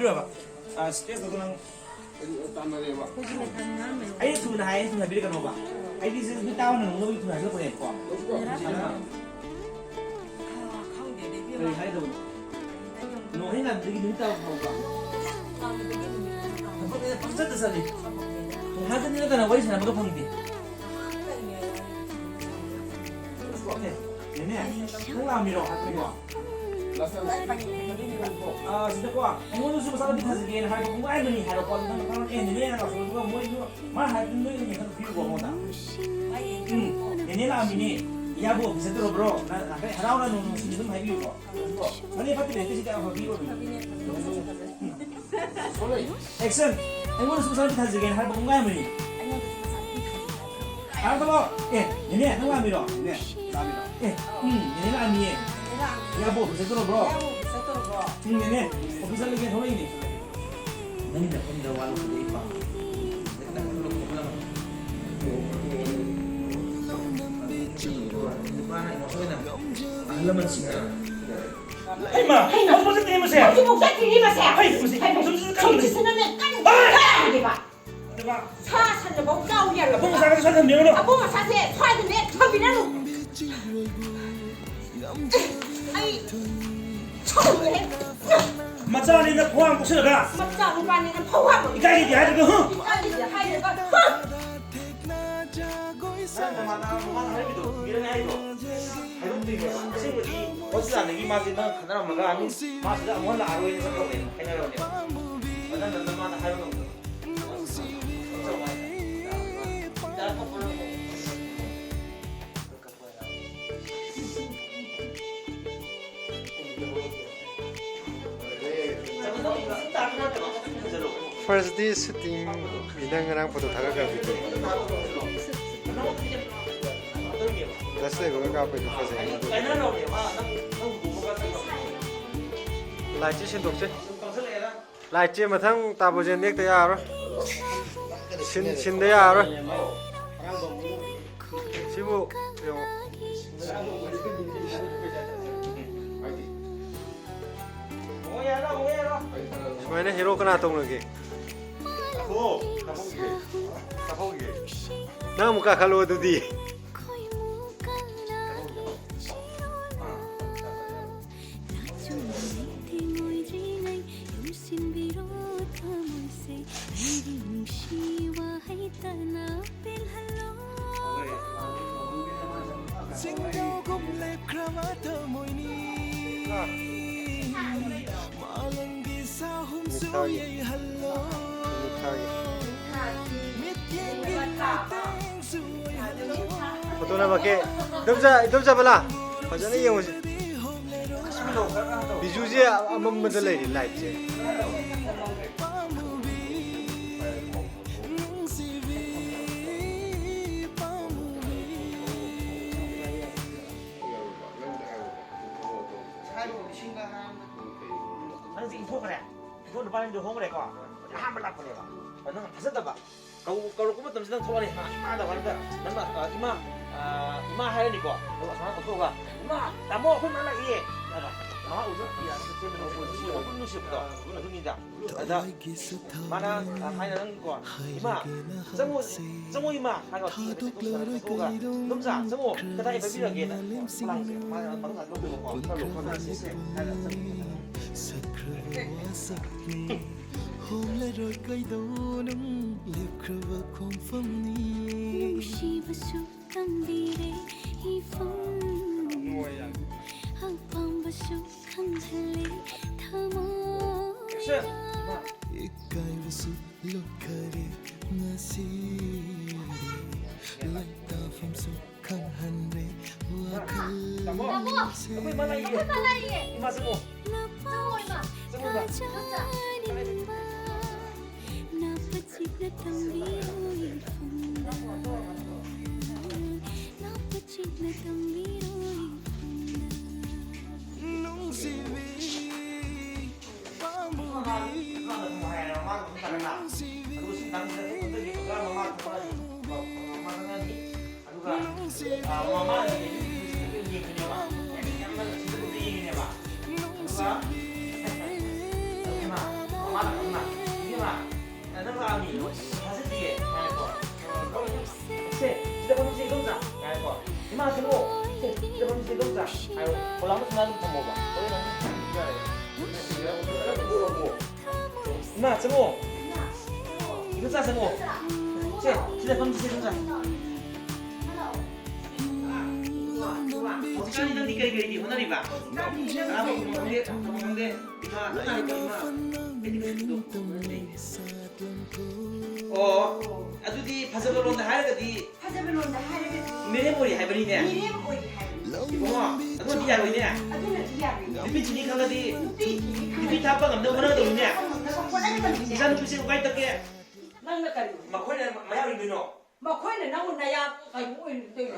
하이비로봐. 아 스페이스 그냥 딴말해봐. 아이 투나 하이 투나 비리 가노봐. 아이디 스 미타오는 너무 투나 할 거네 거. 그래 하이도. 너 해나 되게 미타오 봐. 근데 박사도 살리. 하든 내가 나 와이스 나 먹어 펑디. 얘네 홍라미로 하던 거. 아 진짜 quoi muốn giúp sao đi thật sự hai cũng ai mình hai con nó em thì nên là số nó mỗi mà hai đứa mình không biết của nó 얘네 라미니 야보 비슷해로 bro 나 앞에 하나오는 놈은 지금 많이 비고 아니 파티에 뜻이 따라서 비고 액션 muốn giúp sao đi thật sự hai cũng ai mình 아 그거 예 얘네 홍라미로 네 라미로 얘네 라미에 야보 비슷해로 bro 얘네 오피셜 얘기 더 있니? 아니 나 혼자 와로 그래 봐. 내가 그걸로 보면 알라만 신나. 이마, 무슨 일이세요? 무슨 일이세요? 아이 무슨 정치선언에 까는 게 봐. 사산을 못 싸우게 봉 사가서 사는 명으로. 봉 사세 소화도 내 겁이라도. 아이 처음에 맞자니 나 포항 목소리 가. 맞자 우반이는 포함. 이까지 하는 거 흥. 이까지 하는 거 흥. 사람마다 뭐만 할비도 이런 아이도. 할비도 이거 친구들이 어디서 안 내기 맞으면 가나라 마가 아니 맞다 몰라 알고 있는 거거든. 그냥 완전 너만 하는 거. First day shooting Minang foto 다가가지고 다시 그거 가고 있어서 라이트 신독제 라이트 마탕 따보제 넥도 야로 신도 야로 지부 뭐야 히로 그나 동르기 나 무카 칼로 두디 foto na bake dum sa bala fajana yengo si biju je amam da lai light je nang sing phok kare phok depan do hong kare ko ha ma lak kare ba nang phasat ba kalau kuma tam sidang thawani ha da wal da nan ma ima hai ni ko ha ko ga ima tamo khun ma la ye ba ma u zo ya se me no ko si ko nu si ba da ni da da mana hai nang ko ima zamo ima ha ko ko ga num sa zamo ka dai ba bi da ge na lang ma ba ga lo ko ko lo ko si se ha da hôm rồi cây đâu nung liệp khờ không phong ni si basu kang dire hi phong hang pang basu kang hale thamo ikai basu lokare nasi lai ta phong su kang hanre wa khal Tapi mana ye? Ima semua. Semua ba? 동자 알고 이마 스모 이제 범지 동자 아유 올라면 나는 좀 먹어 거기는 이마 스모 동자 스모 진짜 범지 동자 어디까지 니까 이게 호날이 봐 나하고 근데 이마 누나니까 이마 아주디 파서블론다 하르가디 파자벨론다 하르게 미레모리 하이브리네 미림 오이 하르게 이거마 아주 디야로 이네 아주는 디야리 리피 지니 강가디 누삐지 리피 타빠 감도 하나도 없네 내가 보내는 건 이산 주시고 가 있다게 낭나까지 막콜레 마야리 누노 막 코에는 나무 나야 가지고 있는데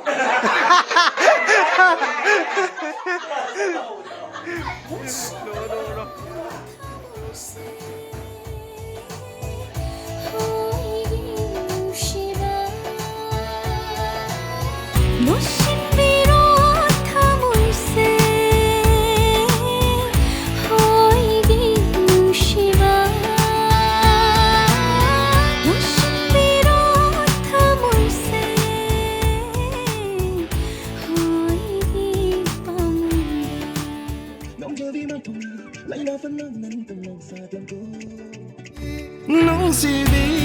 nung si